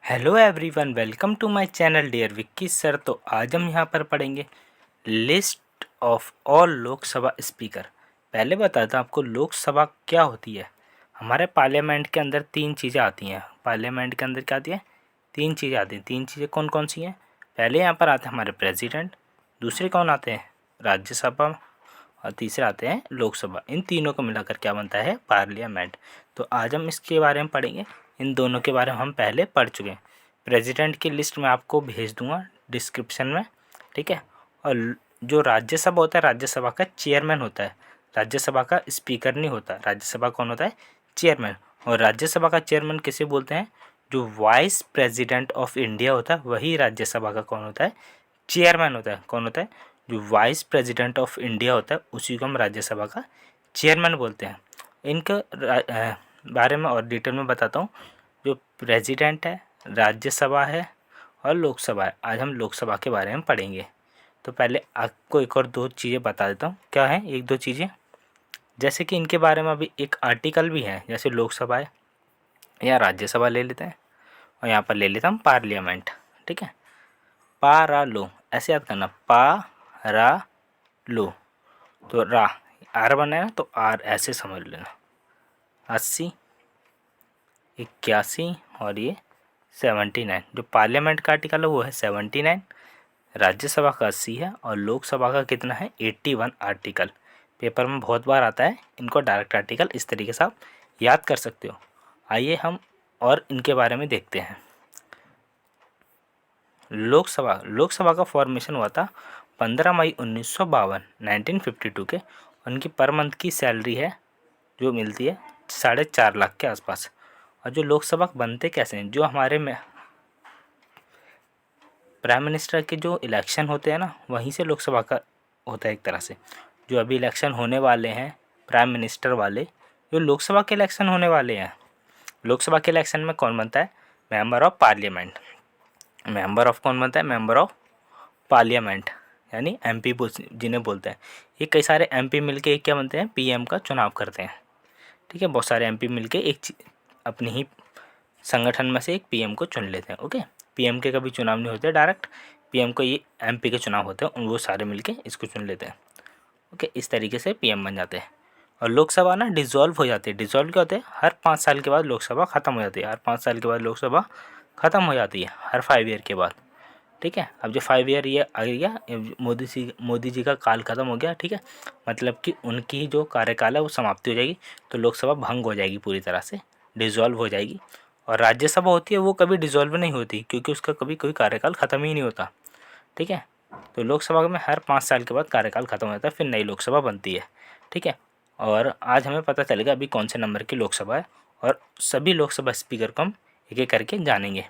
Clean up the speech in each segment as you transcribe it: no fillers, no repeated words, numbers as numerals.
Hello everyone, welcome to my channel dear Vicky sir. तो आज हम यहाँ पर पढ़ेंगे list of all Lok Sabha speaker. पहले बताता हूँ आपको लोकसभा क्या होती है। हमारे पार्लियामेंट के अंदर तीन चीज़ें आती हैं। पार्लियामेंट के अंदर क्या आती है? तीन चीज़ें आती हैं। तीन चीज़ें कौन कौन सी हैं? पहले यहाँ पर आते हैं हमारे प्रेसिडेंट, दूसरे कौन आते हैं? राज्यसभा, और तीसरे आते हैं लोकसभा। इन तीनों को मिलाकर क्या बनता है? पार्लियामेंट। तो आज हम इसके बारे में पढ़ेंगे। इन दोनों के बारे में हम पहले पढ़ चुके हैं। प्रेसिडेंट की लिस्ट मैं आपको भेज दूंगा डिस्क्रिप्शन में, ठीक है। और जो राज्यसभा होता है, राज्यसभा का चेयरमैन होता है, राज्यसभा का स्पीकर नहीं होता। राज्यसभा कौन होता है? चेयरमैन। और राज्यसभा का चेयरमैन किसे बोलते हैं? जो वाइस प्रेसिडेंट ऑफ इंडिया होता है वही राज्यसभा का कौन होता है? चेयरमैन होता है। कौन होता है? जो वाइस प्रेसिडेंट ऑफ इंडिया होता है उसी को हम राज्यसभा का चेयरमैन बोलते हैं। इनके बारे में और डिटेल में बताता हूँ। जो प्रेसिडेंट है, राज्यसभा है और लोकसभा है। आज हम लोकसभा के बारे में पढ़ेंगे। तो पहले आपको एक और दो चीज़ें बता देता हूँ। क्या है? एक दो चीज़ें, जैसे कि इनके बारे में अभी एक आर्टिकल भी है। जैसे लोकसभा है या राज्यसभा ले लेते हैं, और यहाँ पर ले लेता हूँ पार्लियामेंट, ठीक है। पा रा लो, ऐसे याद करना, पा रा लो। तो रा आर बना है ना, तो आर ऐसे समझ लेना। 80, 81 और ये 79। जो पार्लियामेंट का आर्टिकल है वो है 79, राज्यसभा का 80 है, और लोकसभा का कितना है? 81 आर्टिकल। पेपर में बहुत बार आता है। इनको डायरेक्ट आर्टिकल इस तरीके से आप याद कर सकते हो। आइए हम और इनके बारे में देखते हैं। लोकसभा का फॉर्मेशन हुआ था 15 मई 1952, 1952 के। उनकी पर मंथ की सैलरी है जो मिलती है 4.5 लाख के आसपास। और जो लोकसभा बनते कैसे हैं? जो हमारे में प्राइम मिनिस्टर के जो इलेक्शन होते हैं ना, वहीं से लोकसभा का होता है एक तरह से। जो अभी इलेक्शन होने वाले हैं प्राइम मिनिस्टर वाले, जो लोकसभा के इलेक्शन होने वाले हैं। लोकसभा के इलेक्शन में कौन बनता है? Member of parliament. Member of कौन बनता है? मेंबर ऑफ पार्लियामेंट, यानी एमपी जिन्हें बोलते हैं। ये कई सारे एमपी मिलके एक क्या बनते हैं? पीएम का चुनाव करते हैं, ठीक है। बहुत सारे एमपी मिलके एक अपनी ही संगठन में से एक पीएम को चुन लेते हैं, ओके। पीएम के कभी चुनाव नहीं होते डायरेक्ट, पीएम को ये एमपी के चुनाव होते हैं, उन वो सारे मिलके इसको चुन लेते हैं, ओके। इस तरीके से पीएम बन जाते हैं। और लोकसभा ना डिसॉल्व हो जाती है। डिसॉल्व क्या होते हैं? हर 5 साल के बाद लोकसभा ख़त्म हो जाती है। हर 5 साल के बाद लोकसभा ख़त्म हो जाती है, हर 5 ईयर के बाद, ठीक है। अब जो 5 ईयर ये आ गया, मोदी जी का काल ख़त्म हो गया, ठीक है। मतलब कि उनकी जो कार्यकाल है वो समाप्ति हो जाएगी, तो लोकसभा भंग हो जाएगी, पूरी तरह से डिसॉल्व हो जाएगी। और राज्यसभा होती है वो कभी डिसॉल्व नहीं होती, क्योंकि उसका कभी कोई कार्यकाल ख़त्म ही नहीं होता, ठीक है। तो लोकसभा में हर 5 साल के बाद कार्यकाल ख़त्म हो जाता है, फिर नई लोकसभा बनती है, ठीक है। और आज हमें पता चलेगा अभी कौन से नंबर की लोकसभा है, और सभी लोकसभा स्पीकर को हम एक एक करके जानेंगे।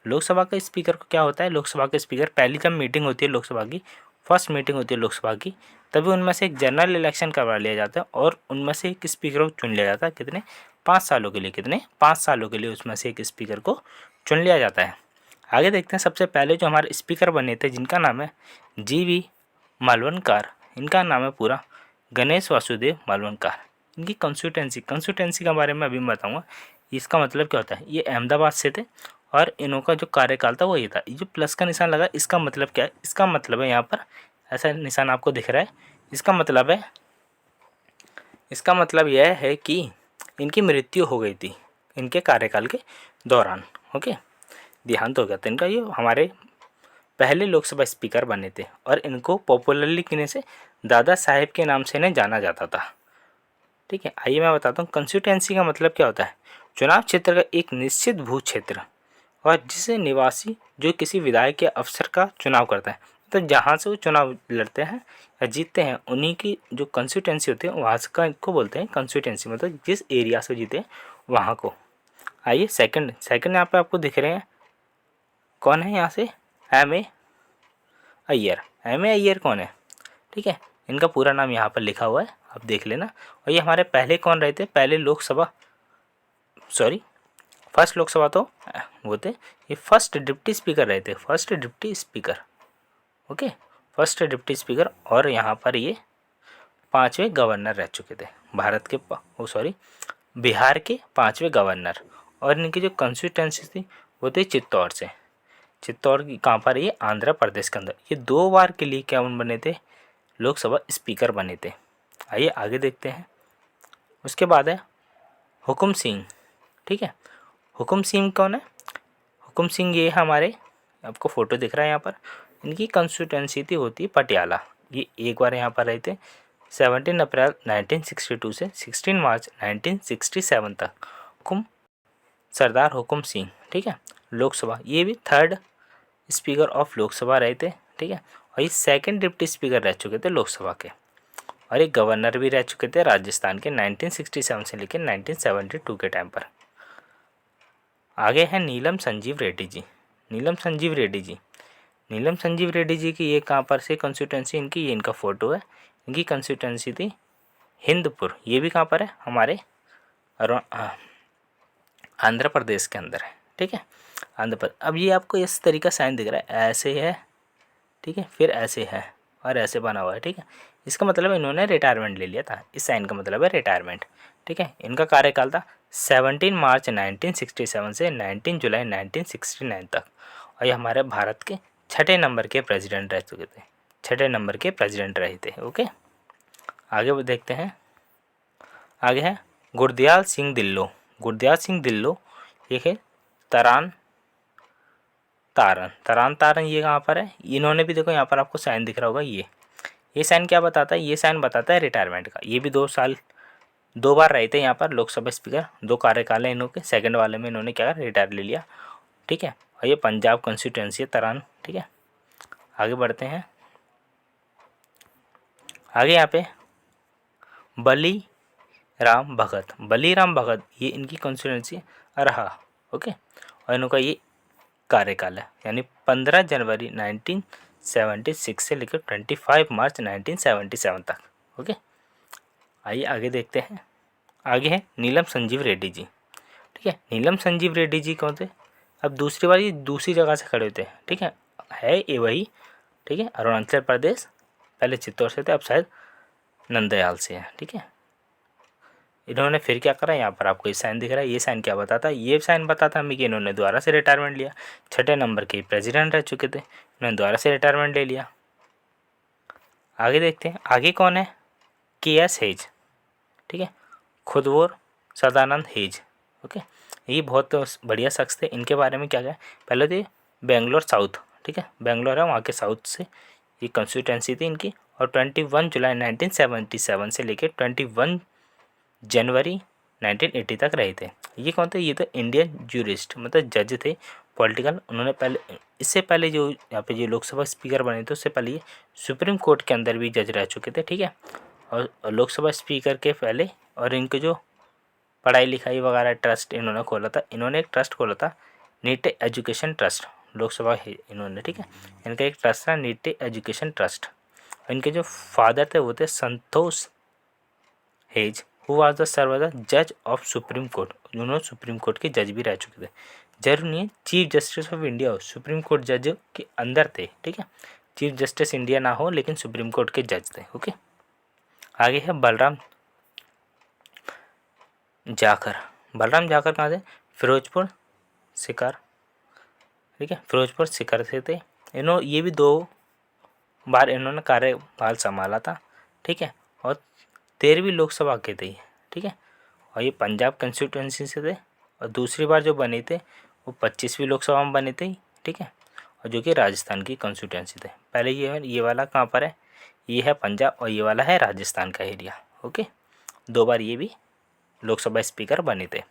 लोकसभा का स्पीकर को क्या होता है? लोकसभा के स्पीकर, पहली जब मीटिंग होती है लोकसभा की, फर्स्ट मीटिंग होती है लोकसभा की, तभी उनमें से एक जनरल इलेक्शन करवा लिया जाता है, और उनमें से एक स्पीकर को चुन लिया जाता है। कितने? 5 सालों के लिए। कितने? 5 सालों के लिए उसमें से एक स्पीकर को चुन लिया जाता है। आगे देखते हैं। सबसे पहले जो हमारे स्पीकर बने थे, जिनका नाम है जीवी मालवनकर। इनका नाम है पूरा गणेश वासुदेव मालवनकर। इनकी कंस्टिट्यूंसी के बारे में अभी मैं बताऊँगा। इसका मतलब क्या होता है? ये अहमदाबाद से थे, और इन्हों का जो कार्यकाल था वो ये था। ये जो प्लस का निशान लगा, इसका मतलब क्या है? इसका मतलब है, यहाँ पर ऐसा निशान आपको दिख रहा है, इसका मतलब यह है कि इनकी मृत्यु हो गई थी इनके कार्यकाल के दौरान, ओके। देहांत हो गया था इनका। ये हमारे पहले लोकसभा स्पीकर बने थे, और इनको पॉपुलरली किन्हीं से दादा साहेब के नाम से इन्हें जाना जाता था, ठीक है। आइए मैं बताता हूँ कंस्टिट्यूंसी का मतलब क्या होता है। चुनाव क्षेत्र का एक निश्चित भू क्षेत्र, और जिसे निवासी जो किसी विधायक या अफसर का चुनाव करता है, तो जहाँ से वो चुनाव लड़ते हैं या जीतते हैं, उन्हीं की जो कंस्टिट्यूंसी होती है वहाँ से का इनको बोलते हैं कंस्टिट्यूंसी। मतलब जिस एरिया से जीते वहाँ को। आइए सेकंड यहाँ पे आपको दिख रहे हैं, कौन है यहाँ से? एम ए अय्यर कौन है? ठीक है, इनका पूरा नाम यहाँ पर लिखा हुआ है, आप देख लेना। और ये हमारे पहले कौन रहे थे? फर्स्ट लोकसभा तो वो थे, ये फर्स्ट डिप्टी स्पीकर रहे थे, first deputy speaker, okay, first deputy speaker. और यहाँ पर ये 5वें गवर्नर रह चुके थे भारत के बिहार के 5वें गवर्नर। और इनकी जो कंस्टिट्यूंसी थी वो थे चित्तौड़ से। चित्तौड़ की कहाँ पर, ये आंध्र प्रदेश के अंदर। ये 2 बार के लिए क्या बने थे, लोकसभा स्पीकर बने थे। आइए आगे देखते हैं। उसके बाद है हुकुम सिंह। ठीक है, हुकुम सिंह कौन है? हुकुम सिंह ये हमारे, आपको फ़ोटो दिख रहा है यहाँ पर, इनकी कंस्टिट्यूंसी थी होती पटियाला। ये एक बार यहाँ पर रहे थे 17 अप्रैल 1962 से 16 मार्च 1967 तक। हुकुम सरदार हुकुम सिंह, ठीक है। लोकसभा, ये भी 3rd स्पीकर ऑफ लोकसभा रहे थे, ठीक है। और ये 2nd डिप्टी स्पीकर रह चुके थे लोकसभा के। और एक गवर्नर भी रह चुके थे राजस्थान के 1967 से लेकर 1972 के टाइम पर। आगे है नीलम संजीव रेड्डी जी। नीलम संजीव रेड्डी जी, नीलम संजीव रेड्डी जी की ये कहाँ पर से कंस्टिट्यूंसी इनकी, ये इनका फ़ोटो है। इनकी कंस्टिट्यूंसी थी हिंदपुर। ये भी कहाँ पर है, हमारे आंध्र प्रदेश के अंदर है, ठीक है। आंध्र प्रदेश। अब ये आपको इस तरीका साइन दिख रहा है, ऐसे है, ठीक है, फिर ऐसे है और ऐसे बना हुआ है, ठीक है। इसका मतलब इन्होंने रिटायरमेंट ले लिया था। इस साइन का मतलब है रिटायरमेंट, ठीक है। इनका कार्यकाल था 17 मार्च 1967 से 19 जुलाई 1969 तक। और ये हमारे भारत के 6ठे नंबर के प्रेसिडेंट रह चुके थे, 6ठे नंबर के प्रेसिडेंट रहे थे। ओके, आगे वो देखते हैं। आगे है गुरदयाल सिंह ढिल्लों। गुरदयाल सिंह ढिल्लों ये है तरान तारन, ये कहाँ पर है? इन्होंने भी देखो यहाँ पर आपको साइन दिख रहा होगा, ये साइन क्या बताता है? ये साइन बताता है रिटायरमेंट का। ये भी 2 बार रहे थे यहाँ पर लोकसभा स्पीकर, 2 कार्यकाल है इन्होंने। 2nd वाले में इन्होंने क्या रिटायर ले लिया, ठीक है। और ये पंजाब कॉन्स्टिट्यूंसी है तरान, ठीक है। आगे बढ़ते हैं। आगे यहाँ पे बलीराम भगत, ये इनकी कॉन्स्टिट्यूंसी रहा, ओके। और इनका ये कार्यकाल है, यानी 15 जनवरी 1976 से लेकर 25 मार्च 1977 तक, ओके। आइए आगे देखते हैं। आगे है नीलम संजीव रेड्डी जी, ठीक है। नीलम संजीव रेड्डी जी कौन थे? अब दूसरी बार ये दूसरी जगह से खड़े होते हैं, ठीक है ये वही, ठीक है। अरुणाचल प्रदेश, पहले चित्तौड़ से थे, अब शायद नंदयाल से है, ठीक है। इन्होंने फिर क्या करा, यहाँ पर आपको ये साइन दिख रहा है। ये साइन क्या बताता है? ये साइन बताता हमें कि इन्होंने दोबारा से रिटायरमेंट लिया। 6ठे नंबर के प्रेसिडेंट रह चुके थे, इन्होंने दोबारा से रिटायरमेंट ले लिया। आगे देखते हैं। आगे कौन है? KS हेज, ठीक है। खुदवोर सदानंद हेज, ओके। ये बहुत बढ़िया शख्स थे। इनके बारे में क्या है, पहले थे बेंगलोर साउथ, ठीक है, बेंगलोर है वहाँ के साउथ से ये कंस्टिट्यूंसी थी इनकी। और 21 जुलाई 1977 से लेकर 21 जनवरी 1980 तक रहे थे। ये कौन थे? ये तो इंडियन जूरिस्ट, मतलब जज थे पॉलिटिकल। उन्होंने पहले, इससे पहले जो यहाँ पे जो लोकसभा स्पीकर बने थे, उससे पहले ये सुप्रीम कोर्ट के अंदर भी जज रह चुके थे, ठीक है। और लोकसभा स्पीकर के पहले, और इनके जो पढ़ाई लिखाई वगैरह ट्रस्ट इन्होंने खोला था, इन्होंने एक ट्रस्ट खोला था नीट एजुकेशन ट्रस्ट, लोकसभा इन्होंने, ठीक है। इनका एक ट्रस्ट था नीट एजुकेशन ट्रस्ट। इनके जो फादर थे वो थे संतोष hedge, who was the serve the जज ऑफ सुप्रीम कोर्ट। उन्होंने सुप्रीम कोर्ट के जज भी रह चुके थे। जरूर नहीं है chief justice of India, supreme court जज के अंदर थे, ठीक है। चीफ जस्टिस इंडिया ना हो, लेकिन सुप्रीम कोर्ट के जज थे, ओके। आगे है बलराम जाखर कहाँ से? फिरोजपुर सिकर, ठीक है, फिरोजपुर सिकर से थे। ये भी 2 बार इन्होंने कार्यकाल संभाला था, ठीक है। और 13वीं लोकसभा के थे, ठीक है। और ये पंजाब कंस्टिट्यूंसी से थे। और दूसरी बार जो बने थे वो 25वीं लोकसभा में बने थे, ठीक है। और जो कि राजस्थान की कंस्टिट्यूंसी थे। पहले ये वाला कहाँ पर है? ये है पंजाब, और ये वाला है राजस्थान का एरिया, ओके। 2 बार ये भी लोकसभा स्पीकर बने थे।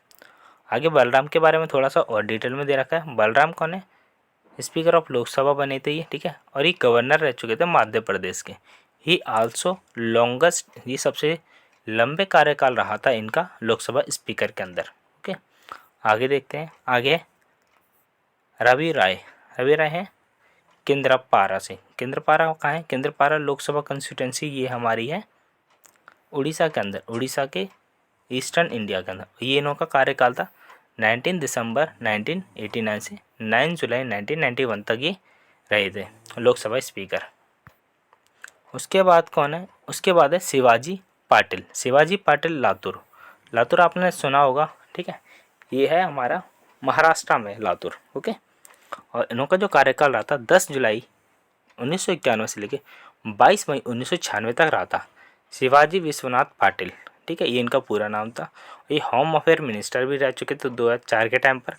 आगे बलराम के बारे में थोड़ा सा और डिटेल में दे रखा है। बलराम कौन है? स्पीकर ऑफ लोकसभा बने थे ये, ठीक है। और ये गवर्नर रह चुके थे मध्य प्रदेश के। ही आल्सो लॉन्गेस्ट, ये सबसे लंबे कार्यकाल रहा था इनका लोकसभा स्पीकर के अंदर, ओके। आगे देखते हैं। आगे रवि राय है केंद्रपारा से। केंद्रपारा कहाँ है? केंद्रपारा लोकसभा कंस्टिट्यूंसी ये हमारी है उड़ीसा के अंदर, उड़ीसा के ईस्टर्न इंडिया के अंदर। ये इन्हों का कार्यकाल था 19 दिसंबर 1989 से 9 जुलाई 1991 तक ये रहे थे लोकसभा स्पीकर। उसके बाद कौन है? उसके बाद है शिवाजी पाटिल लातूर आपने सुना होगा, ठीक है। ये है हमारा महाराष्ट्र में लातूर। ओके, और इनका जो कार्यकाल रहा था 10 जुलाई 1991 से लेके 22 मई 1996 तक रहा था। शिवाजी विश्वनाथ पाटिल, ठीक है, ये इनका पूरा नाम था। ये होम अफेयर मिनिस्टर भी रह चुके थे 2004 के टाइम पर,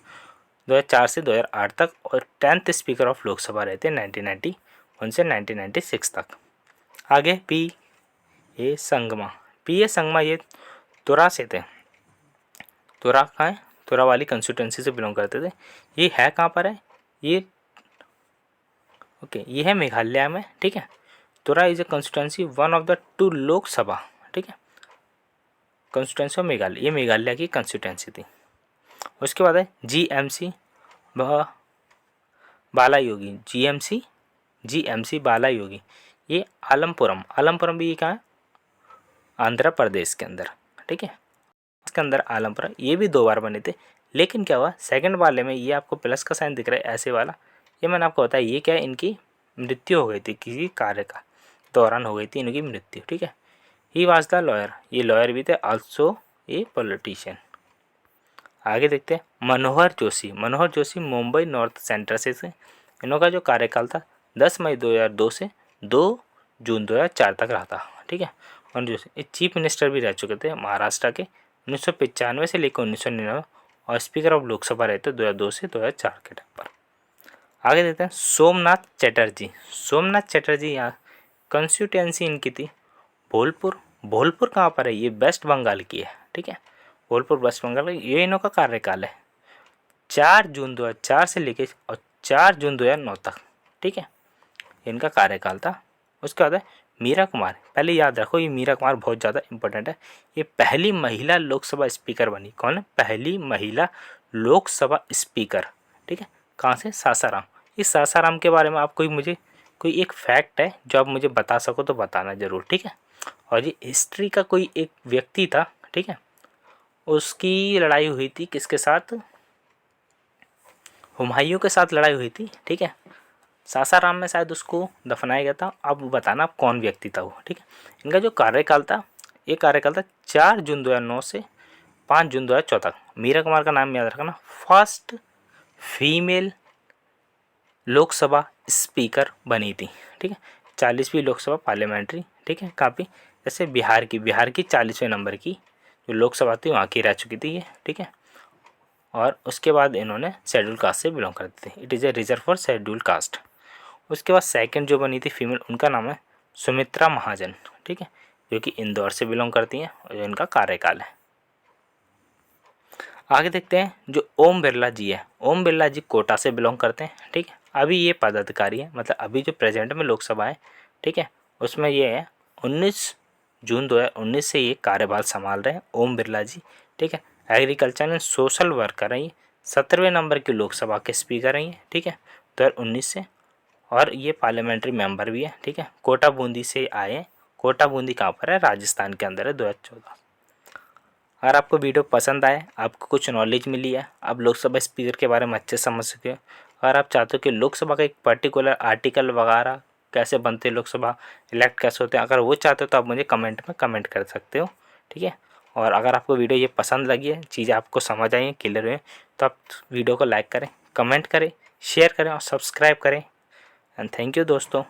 2004 से 2008 तक, और 10th स्पीकर ऑफ लोकसभा रहते 1991 से 1996 तक। आगे पी ए संगमा ये तुरा से थे। तुरा कहाँ है? तुरा वाली कंस्टिट्यूंसी से बिलोंग करते थे। ये है कहाँ पर है? ये ओके, ये है मेघालय में, ठीक है। Tura is a constituency one of the 2 Lok Sabha, ठीक है, कंस्टिट्यूंसी ऑफ मेघालय, ये मेघालय की कंस्टिट्यूंसी थी। उसके बाद है जीएमसी बाला योगी, जीएमसी बाला योगी, ये आलमपुरम भी कहाँ है? आंध्र प्रदेश के अंदर, ठीक है, इसके अंदर आलमपुरम। ये भी 2 बार बने थे, लेकिन क्या हुआ सेकंड वाले में, ये आपको प्लस का साइन दिख रहा है ऐसे वाला, ये मैंने आपको बताया, ये क्या है, इनकी मृत्यु हो गई थी, किसी कार्य का दौरान हो गई थी इनकी मृत्यु, ठीक है। ही वाज द लॉयर, ये लॉयर भी थे, आल्सो ए पॉलिटिशियन। आगे देखते हैं मनोहर जोशी मुंबई नॉर्थ सेंटर से थे। इनका जो कार्यकाल था 10 मई 2002 से 2 जून 2004 तक रहा था, ठीक है। मनोहर जोशी ये चीफ मिनिस्टर भी रह चुके थे महाराष्ट्र के 1995 से लेकर 1999, और स्पीकर ऑफ लोकसभा रहते 2002 से 2004 के टाइम पर। आगे देखते हैं सोमनाथ चटर्जी यहाँ कंस्टिट्यूएंसी इनकी थी भोलपुर कहाँ पर है? ये वेस्ट बंगाल की है, ठीक है, भोलपुर वेस्ट बंगाल। ये इनों का कार्यकाल है 4 जून 2004 से लेके और 4 जून 2009 तक, ठीक है, इनका कार्यकाल था। उसके बाद है मीरा कुमार। पहले याद रखो ये मीरा कुमार बहुत ज़्यादा इंपॉर्टेंट है। ये पहली महिला लोकसभा स्पीकर बनी। कौन है? पहली महिला लोकसभा स्पीकर, ठीक है। कहाँ से? सासाराम। इस सासाराम के बारे में आप कोई एक फैक्ट है जो आप मुझे बता सको तो बताना ज़रूर, ठीक है। और ये हिस्ट्री का कोई एक व्यक्ति था, ठीक है, उसकी लड़ाई हुई थी किसके साथ? हुमायूं के साथ लड़ाई हुई थी, ठीक है। सासाराम में शायद उसको दफनाया गया था। अब बताना आप कौन व्यक्ति था वो, ठीक है। इनका जो कार्यकाल था, ये कार्यकाल था 4 जून 2009 से 5 जून 2014 तक। मीरा कुमार का नाम याद रखना, फर्स्ट फीमेल लोकसभा स्पीकर बनी थी, ठीक है। 40वीं लोकसभा पार्लियामेंट्री, ठीक है, काफ़ी जैसे बिहार की 40वें नंबर की जो लोकसभा थी वहाँ की रह चुकी थी ये, ठीक है। और उसके बाद इन्होंने शेड्यूल कास्ट से बिलोंग करते थे। It is a reserve for schedule caste. उसके बाद सेकंड जो बनी थी फीमेल, उनका नाम है सुमित्रा महाजन, ठीक है, जो कि इंदौर से बिलोंग करती हैं और जो इनका कार्यकाल है। आगे देखते हैं जो ओम बिरला जी है। ओम बिरला जी कोटा से बिलोंग करते हैं, ठीक है। अभी ये पदाधिकारी है, मतलब अभी जो प्रेजेंट में लोकसभा है, ठीक है, उसमें ये है 19 जून 2019 से ये कार्यभार संभाल रहे हैं ओम बिरला जी, ठीक है। एग्रीकल्चर एंड सोशल वर्कर हैं ये। 17वें नंबर की लोकसभा के स्पीकर हैं ये, ठीक है, 2019 से। और ये पार्लियामेंट्री मेंबर भी है, ठीक है। कोटा बूंदी से आए हैं। कोटा बूंदी कहाँ पर है? राजस्थान के अंदर है, 2014। अगर आपको वीडियो पसंद आए, आपको कुछ नॉलेज मिली है, आप लोकसभा स्पीकर के बारे में अच्छे समझ सके, अगर आप चाहते हो कि लोकसभा का एक पर्टिकुलर आर्टिकल वगैरह कैसे बनते हैं, लोकसभा इलेक्ट कैसे होते हैं, अगर वो चाहते हो तो आप मुझे कमेंट में कमेंट कर सकते हो, ठीक है। और अगर आपको वीडियो ये पसंद लगी है, चीज़ें आपको समझ आई हैं, क्लियर हुए, तो आप वीडियो को लाइक करें, कमेंट करें, शेयर करें और सब्सक्राइब करें। एंड थैंक यू दोस्तों।